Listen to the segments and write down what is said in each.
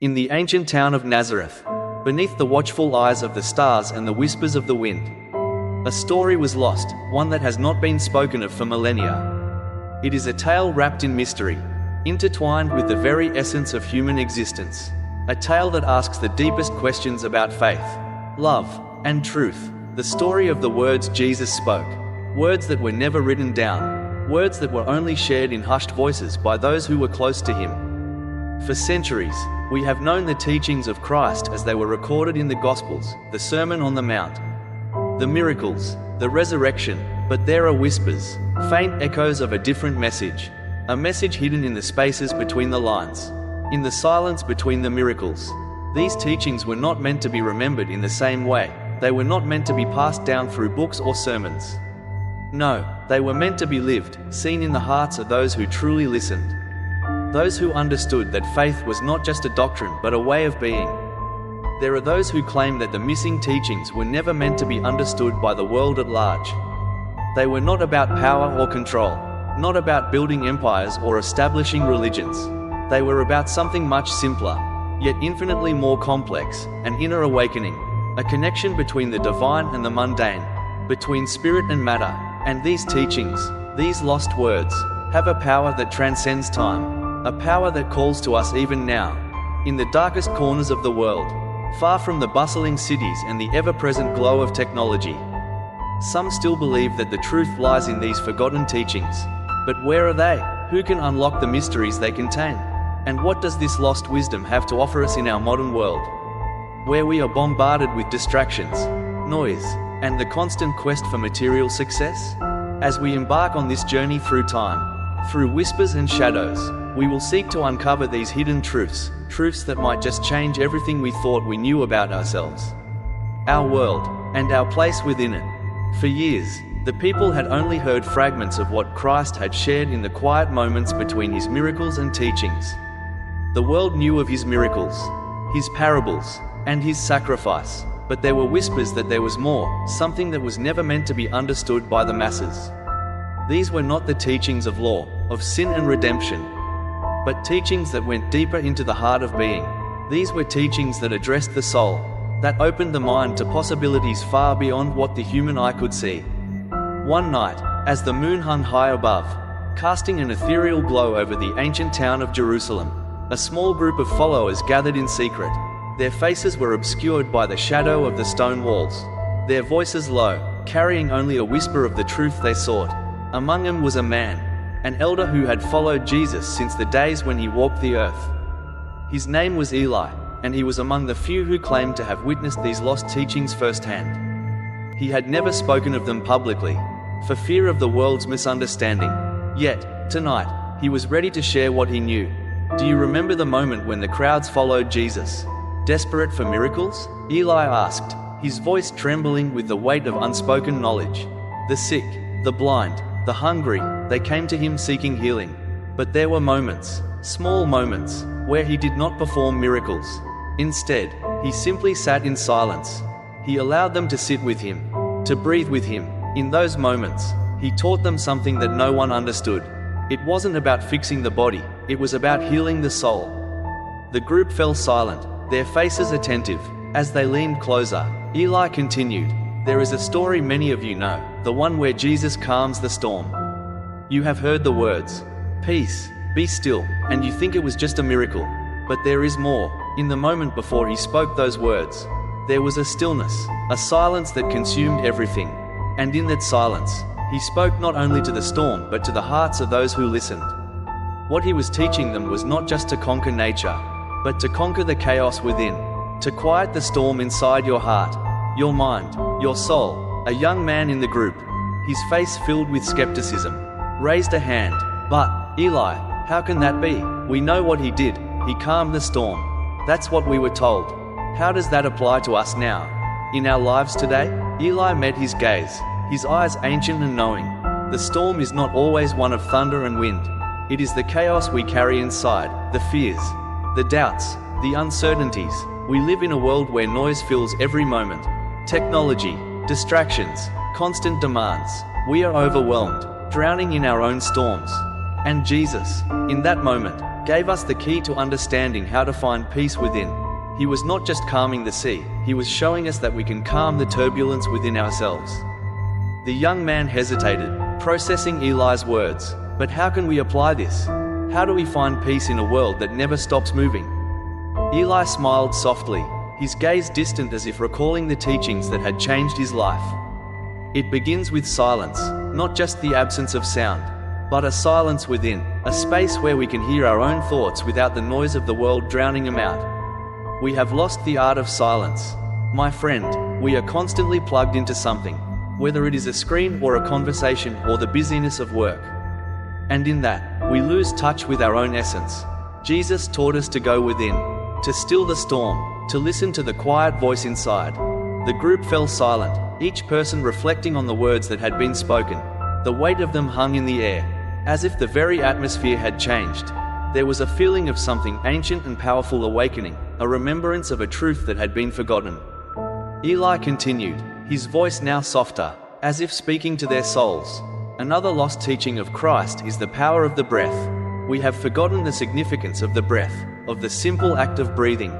In the ancient town of Nazareth, beneath the watchful eyes of the stars and the whispers of the wind, a story was lost, one that has not been spoken of for millennia. It is a tale wrapped in mystery, intertwined with the very essence of human existence. A tale that asks the deepest questions about faith, love, and truth. The story of the words Jesus spoke. Words that were never written down. Words that were only shared in hushed voices by those who were close to him. For centuries, we have known the teachings of Christ as they were recorded in the Gospels, the Sermon on the Mount, the miracles, the resurrection, but there are whispers, faint echoes of a different message. A message hidden in the spaces between the lines, in the silence between the miracles. These teachings were not meant to be remembered in the same way. They were not meant to be passed down through books or sermons. No, they were meant to be lived, seen in the hearts of those who truly listened. Those who understood that faith was not just a doctrine but a way of being. There are those who claim that the missing teachings were never meant to be understood by the world at large. They were not about power or control, not about building empires or establishing religions. They were about something much simpler, yet infinitely more complex, an inner awakening, a connection between the divine and the mundane, between spirit and matter. And these teachings, these lost words, have a power that transcends time, a power that calls to us even now, in the darkest corners of the world, far from the bustling cities and the ever-present glow of technology. Some still believe that the truth lies in these forgotten teachings. But where are they? Who can unlock the mysteries they contain? And what does this lost wisdom have to offer us in our modern world, where we are bombarded with distractions, noise, and the constant quest for material success? As we embark on this journey through time, through whispers and shadows, we will seek to uncover these hidden truths, truths that might just change everything we thought we knew about ourselves, our world, and our place within it. For years, the people had only heard fragments of what Christ had shared in the quiet moments between his miracles and teachings. The world knew of his miracles, his parables, and his sacrifice, but there were whispers that there was more, something that was never meant to be understood by the masses. These were not the teachings of law, of sin and redemption, but teachings that went deeper into the heart of being. These were teachings that addressed the soul, that opened the mind to possibilities far beyond what the human eye could see. One night, as the moon hung high above, casting an ethereal glow over the ancient town of Jerusalem, a small group of followers gathered in secret. Their faces were obscured by the shadow of the stone walls, their voices low, carrying only a whisper of the truth they sought. Among them was a man, an elder who had followed Jesus since the days when he walked the earth. His name was Eli, and he was among the few who claimed to have witnessed these lost teachings firsthand. He had never spoken of them publicly, for fear of the world's misunderstanding. Yet, tonight, he was ready to share what he knew. Do you remember the moment when the crowds followed Jesus, desperate for miracles? Eli asked, his voice trembling with the weight of unspoken knowledge. The sick, the blind, the hungry, they came to him seeking healing. But there were moments, small moments, where he did not perform miracles. Instead, he simply sat in silence. He allowed them to sit with him, to breathe with him. In those moments, he taught them something that no one understood. It wasn't about fixing the body, it was about healing the soul. The group fell silent, their faces attentive. As they leaned closer, Eli continued, "There is a story many of you know, the one where Jesus calms the storm. You have heard the words, 'Peace, be still,' and you think it was just a miracle. But there is more. In the moment before he spoke those words, there was a stillness, a silence that consumed everything. And in that silence, he spoke not only to the storm but to the hearts of those who listened. What he was teaching them was not just to conquer nature, but to conquer the chaos within, to quiet the storm inside your heart, your mind, your soul." A young man in the group, his face filled with skepticism, raised a hand. "But, Eli, how can that be? We know what he did. He calmed the storm. That's what we were told. How does that apply to us now? In our lives today?" Eli met his gaze, his eyes ancient and knowing. The storm is not always one of thunder and wind. It is the chaos we carry inside, the fears, the doubts, the uncertainties. We live in a world where noise fills every moment. Technology, distractions, constant demands. We are overwhelmed, drowning in our own storms. And Jesus, in that moment, gave us the key to understanding how to find peace within. He was not just calming the sea, he was showing us that we can calm the turbulence within ourselves. The young man hesitated, processing Eli's words. But how can we apply this? How do we find peace in a world that never stops moving? Eli smiled softly, his gaze distant as if recalling the teachings that had changed his life. It begins with silence, not just the absence of sound, but a silence within, a space where we can hear our own thoughts without the noise of the world drowning them out. We have lost the art of silence. My friend, we are constantly plugged into something, whether it is a screen or a conversation or the busyness of work. And in that, we lose touch with our own essence. Jesus taught us to go within, to still the storm, to listen to the quiet voice inside. The group fell silent, each person reflecting on the words that had been spoken. The weight of them hung in the air, as if the very atmosphere had changed. There was a feeling of something ancient and powerful awakening, a remembrance of a truth that had been forgotten. Eli continued, his voice now softer, as if speaking to their souls. Another lost teaching of Christ is the power of the breath. We have forgotten the significance of the breath, of the simple act of breathing.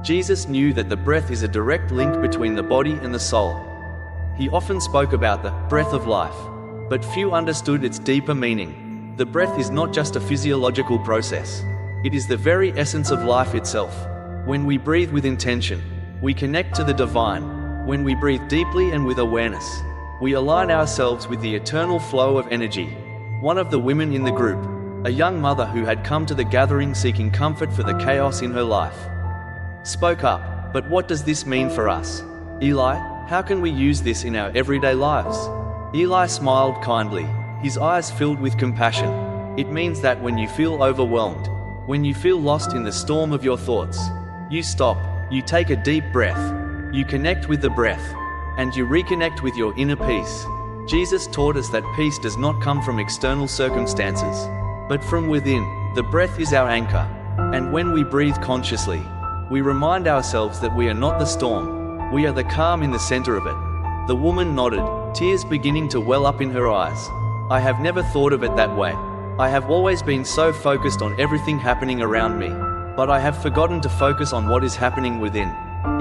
Jesus knew that the breath is a direct link between the body and the soul. He often spoke about the breath of life, but few understood its deeper meaning. The breath is not just a physiological process. It is the very essence of life itself. When we breathe with intention, we connect to the divine. When we breathe deeply and with awareness, we align ourselves with the eternal flow of energy. One of the women in the group, a young mother who had come to the gathering seeking comfort for the chaos in her life, spoke up. But what does this mean for us? Eli, how can we use this in our everyday lives? Eli smiled kindly, his eyes filled with compassion. It means that when you feel overwhelmed, when you feel lost in the storm of your thoughts, you stop, you take a deep breath, you connect with the breath, and you reconnect with your inner peace. Jesus taught us that peace does not come from external circumstances, but from within. The breath is our anchor, and when we breathe consciously, we remind ourselves that we are not the storm, we are the calm in the center of it. The woman nodded, tears beginning to well up in her eyes. I have never thought of it that way. I have always been so focused on everything happening around me, but I have forgotten to focus on what is happening within.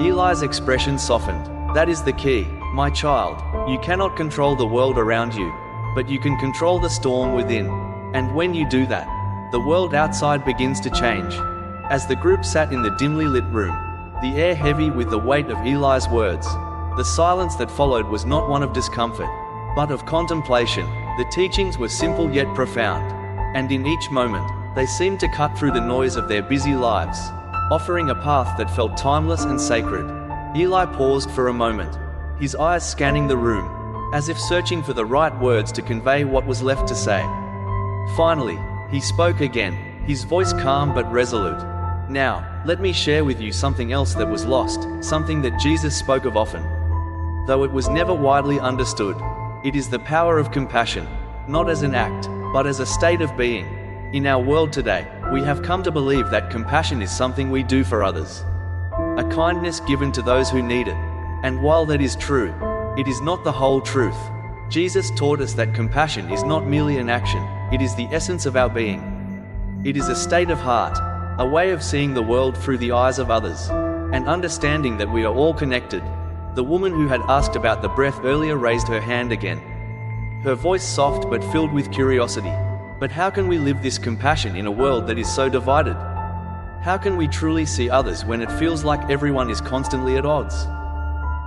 Eli's expression softened. That is the key, my child. You cannot control the world around you, but you can control the storm within. And when you do that, the world outside begins to change. As the group sat in the dimly lit room, the air heavy with the weight of Eli's words, the silence that followed was not one of discomfort, but of contemplation. The teachings were simple yet profound, and in each moment, they seemed to cut through the noise of their busy lives, offering a path that felt timeless and sacred. Eli paused for a moment, his eyes scanning the room, as if searching for the right words to convey what was left to say. Finally, he spoke again, his voice calm but resolute. Now, let me share with you something else that was lost, something that Jesus spoke of often, though it was never widely understood. It is the power of compassion, not as an act, but as a state of being. In our world today, we have come to believe that compassion is something we do for others, a kindness given to those who need it. And while that is true, it is not the whole truth. Jesus taught us that compassion is not merely an action, it is the essence of our being. It is a state of heart, a way of seeing the world through the eyes of others, and understanding that we are all connected. The woman who had asked about the breath earlier raised her hand again, her voice soft but filled with curiosity. But how can we live this compassion in a world that is so divided? How can we truly see others when it feels like everyone is constantly at odds?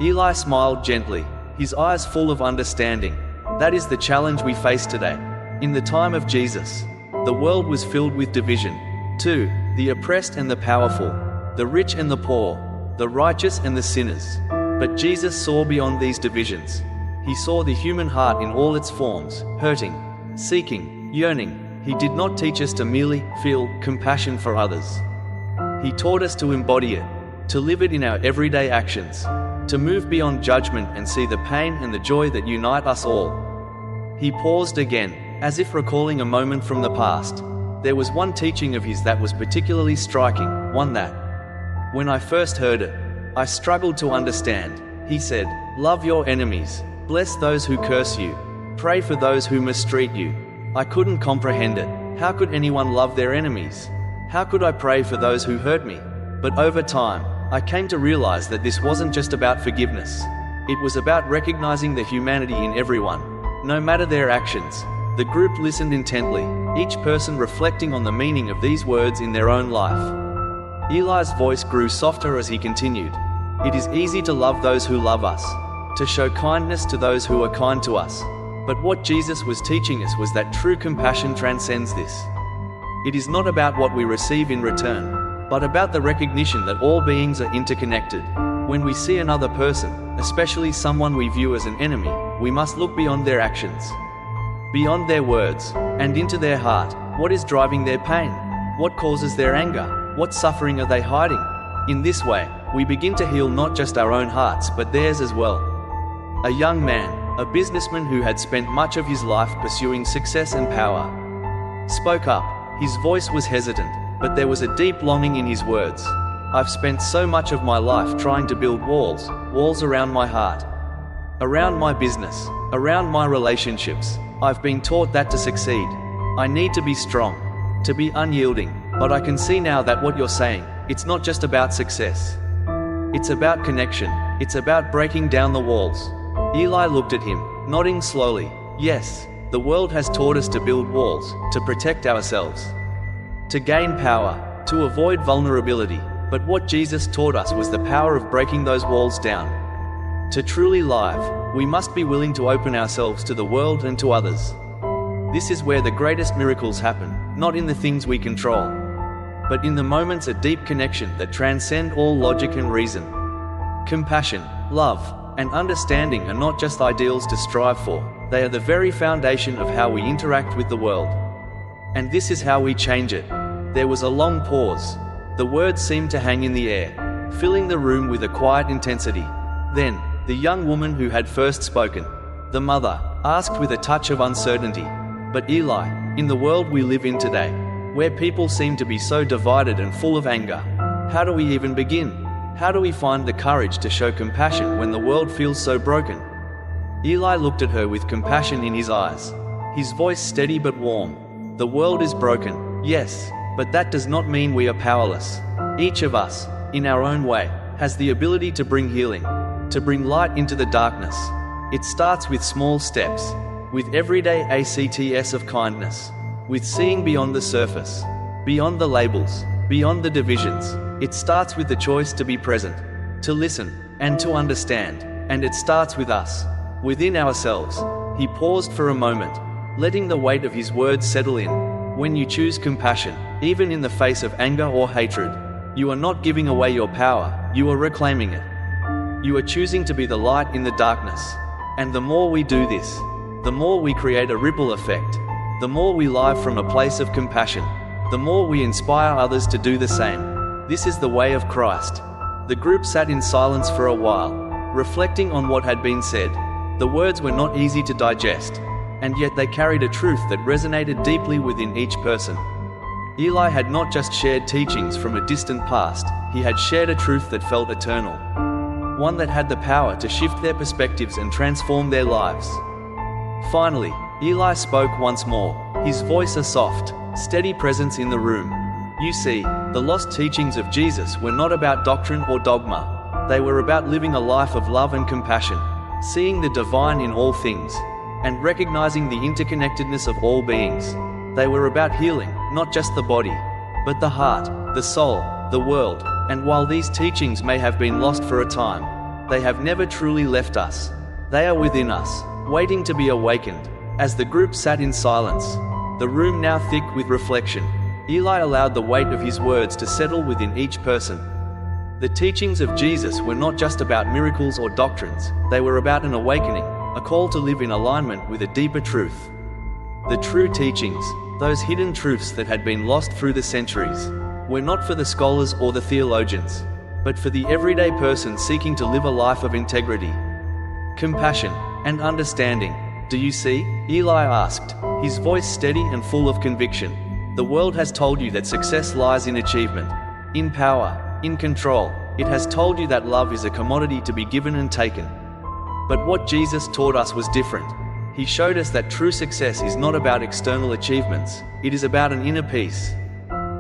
Eli smiled gently, his eyes full of understanding. That is the challenge we face today. In the time of Jesus, the world was filled with division. Too, the oppressed and the powerful, the rich and the poor, the righteous and the sinners. But Jesus saw beyond these divisions. He saw the human heart in all its forms, hurting, seeking, yearning. He did not teach us to merely feel compassion for others. He taught us to embody it, to live it in our everyday actions, to move beyond judgment and see the pain and the joy that unite us all. He paused again, as if recalling a moment from the past. There was one teaching of his that was particularly striking, one that, when I first heard it, I struggled to understand. He said, "Love your enemies, bless those who curse you, pray for those who mistreat you." I couldn't comprehend it. How could anyone love their enemies? How could I pray for those who hurt me? But over time, I came to realize that this wasn't just about forgiveness. It was about recognizing the humanity in everyone, no matter their actions. The group listened intently, each person reflecting on the meaning of these words in their own life. Eli's voice grew softer as he continued. It is easy to love those who love us, to show kindness to those who are kind to us. But what Jesus was teaching us was that true compassion transcends this. It is not about what we receive in return, but about the recognition that all beings are interconnected. When we see another person, especially someone we view as an enemy, we must look beyond their actions, beyond their words, and into their heart. What is driving their pain? What causes their anger? What suffering are they hiding? In this way, we begin to heal not just our own hearts but theirs as well. A young man, a businessman who had spent much of his life pursuing success and power, spoke up. His voice was hesitant, but there was a deep longing in his words. I've spent so much of my life trying to build walls around my heart, around my business, around my relationships. I've been taught that to succeed, I need to be strong, to be unyielding. But I can see now that what you're saying, it's not just about success. It's about connection. It's about breaking down the walls. Eli looked at him, nodding slowly. Yes, the world has taught us to build walls, to protect ourselves, to gain power, to avoid vulnerability. But what Jesus taught us was the power of breaking those walls down. To truly live, we must be willing to open ourselves to the world and to others. This is where the greatest miracles happen, not in the things we control, but in the moments of deep connection that transcend all logic and reason. Compassion, love, and understanding are not just ideals to strive for, they are the very foundation of how we interact with the world. And this is how we change it. There was a long pause. The words seemed to hang in the air, filling the room with a quiet intensity. Then, the young woman who had first spoken, the mother, asked with a touch of uncertainty, "But Eli, in the world we live in today, where people seem to be so divided and full of anger, how do we even begin? How do we find the courage to show compassion when the world feels so broken?" Eli looked at her with compassion in his eyes, his voice steady but warm. "The world is broken, yes, but that does not mean we are powerless. Each of us, in our own way, has the ability to bring healing, to bring light into the darkness. It starts with small steps, with everyday acts of kindness, with seeing beyond the surface, beyond the labels, beyond the divisions. It starts with the choice to be present, to listen, and to understand. And it starts with us, within ourselves." He paused for a moment, letting the weight of his words settle in. When you choose compassion, even in the face of anger or hatred, you are not giving away your power, you are reclaiming it. You are choosing to be the light in the darkness. And the more we do this, the more we create a ripple effect. The more we live from a place of compassion, the more we inspire others to do the same. This is the way of Christ. The group sat in silence for a while, reflecting on what had been said. The words were not easy to digest, and yet they carried a truth that resonated deeply within each person. Eli had not just shared teachings from a distant past, he had shared a truth that felt eternal, one that had the power to shift their perspectives and transform their lives. Finally, Eli spoke once more, his voice a soft, steady presence in the room. "You see, the lost teachings of Jesus were not about doctrine or dogma. They were about living a life of love and compassion, seeing the divine in all things, and recognizing the interconnectedness of all beings. They were about healing, not just the body, but the heart, the soul, the world. And while these teachings may have been lost for a time, they have never truly left us. They are within us, waiting to be awakened." As the group sat in silence, the room now thick with reflection, Eli allowed the weight of his words to settle within each person. The teachings of Jesus were not just about miracles or doctrines, they were about an awakening, a call to live in alignment with a deeper truth. The true teachings, those hidden truths that had been lost through the centuries, were not for the scholars or the theologians, but for the everyday person seeking to live a life of integrity, compassion, and understanding. "Do you see?" Eli asked, his voice steady and full of conviction. "The world has told you that success lies in achievement, in power, in control. It has told you that love is a commodity to be given and taken. But what Jesus taught us was different. He showed us that true success is not about external achievements, it is about an inner peace.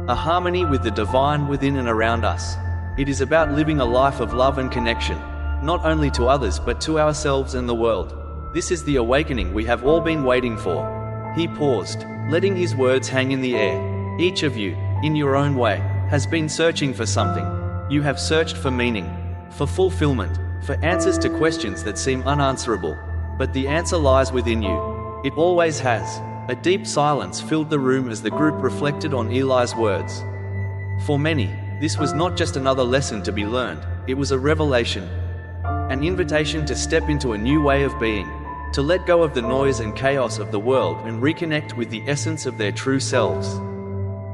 a harmony with the divine within and around us. It is about living a life of love and connection, not only to others but to ourselves and the world. This is the awakening we have all been waiting for." He paused, letting his words hang in the air. "Each of you, in your own way, has been searching for something. You have searched for meaning, for fulfillment, for answers to questions that seem unanswerable. But the answer lies within you. It always has." A deep silence filled the room as the group reflected on Eli's words. For many, this was not just another lesson to be learned, it was a revelation, an invitation to step into a new way of being, to let go of the noise and chaos of the world and reconnect with the essence of their true selves.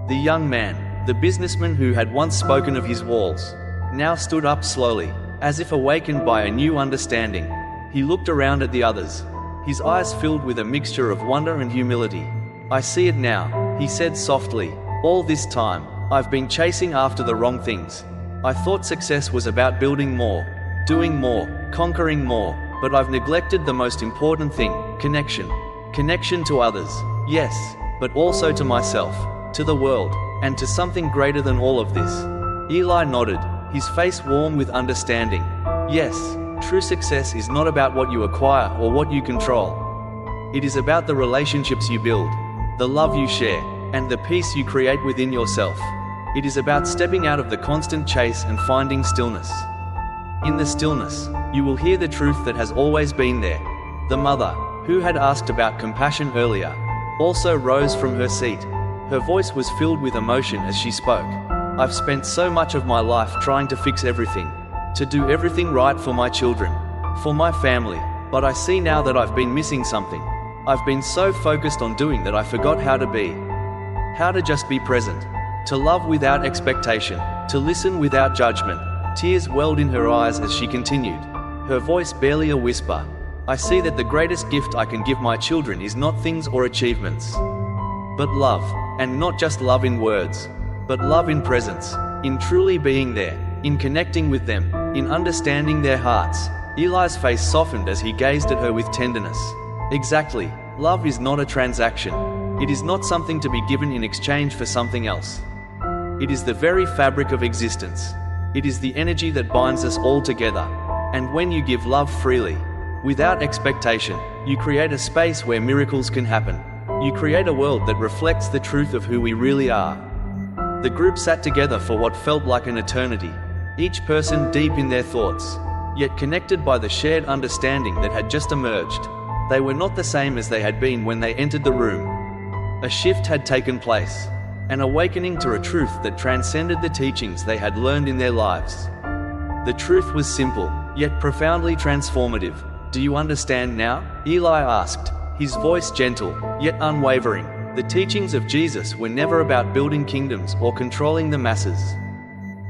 The young man, the businessman who had once spoken of his walls, now stood up slowly, as if awakened by a new understanding. He looked around at the others, his eyes filled with a mixture of wonder and humility. "I see it now," he said softly. "All this time, I've been chasing after the wrong things. I thought success was about building more, doing more, conquering more, but I've neglected the most important thing: connection. Connection to others, yes, but also to myself, to the world, and to something greater than all of this." Eli nodded, his face warm with understanding. "Yes, true success is not about what you acquire or what you control. It is about the relationships you build, the love you share, and the peace you create within yourself. It is about stepping out of the constant chase and finding stillness. In the stillness, you will hear the truth that has always been there." The mother, who had asked about compassion earlier, also rose from her seat. Her voice was filled with emotion as she spoke. "I've spent so much of my life trying to fix everything, to do everything right for my children, for my family, but I see now that I've been missing something. I've been so focused on doing that I forgot how to be. How to just be present, to love without expectation, to listen without judgment." Tears welled in her eyes as she continued, her voice barely a whisper. "I see that the greatest gift I can give my children is not things or achievements, but love, and not just love in words, but love in presence, in truly being there, in connecting with them, in understanding their hearts." Eli's face softened as he gazed at her with tenderness. "Exactly, love is not a transaction. It is not something to be given in exchange for something else. It is the very fabric of existence. It is the energy that binds us all together. And when you give love freely, without expectation, you create a space where miracles can happen. You create a world that reflects the truth of who we really are." The group sat together for what felt like an eternity, each person deep in their thoughts, yet connected by the shared understanding that had just emerged. They were not the same as they had been when they entered the room. A shift had taken place, an awakening to a truth that transcended the teachings they had learned in their lives. The truth was simple, yet profoundly transformative. "Do you understand now?" Eli asked, his voice gentle, yet unwavering. The teachings of Jesus were never about building kingdoms or controlling the masses.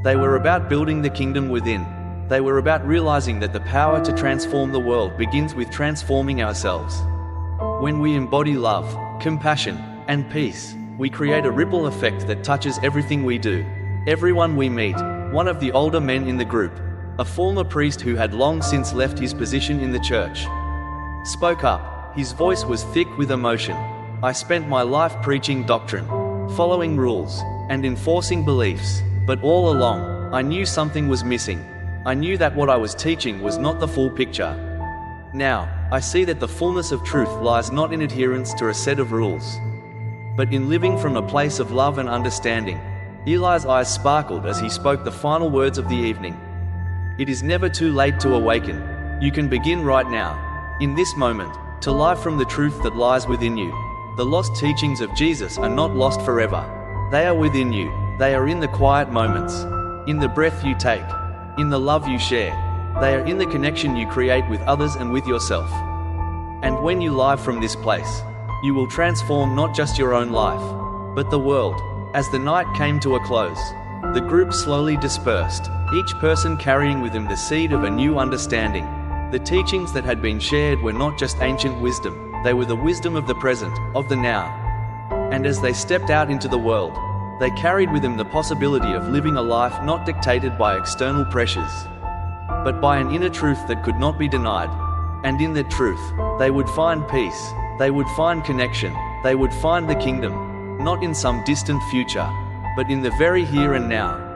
They were about building the kingdom within. They were about realizing that the power to transform the world begins with transforming ourselves. When we embody love, compassion, and peace, we create a ripple effect that touches everything we do. Everyone we meet. One of the older men in the group, a former priest who had long since left his position in the church, spoke up. His voice was thick with emotion. "I spent my life preaching doctrine, following rules, and enforcing beliefs, but all along, I knew something was missing. I knew that what I was teaching was not the full picture. Now, I see that the fullness of truth lies not in adherence to a set of rules, but in living from a place of love and understanding." Eli's eyes sparkled as he spoke the final words of the evening. "It is never too late to awaken. You can begin right now, in this moment, to live from the truth that lies within you. The lost teachings of Jesus are not lost forever. They are within you. They are in the quiet moments, in the breath you take, in the love you share. They are in the connection you create with others and with yourself. And when you live from this place, you will transform not just your own life, but the world." As the night came to a close, the group slowly dispersed, each person carrying with them the seed of a new understanding. The teachings that had been shared were not just ancient wisdom, they were the wisdom of the present, of the now. And as they stepped out into the world, they carried with them the possibility of living a life not dictated by external pressures, but by an inner truth that could not be denied. And in that truth, they would find peace, they would find connection, they would find the kingdom, not in some distant future, but in the very here and now.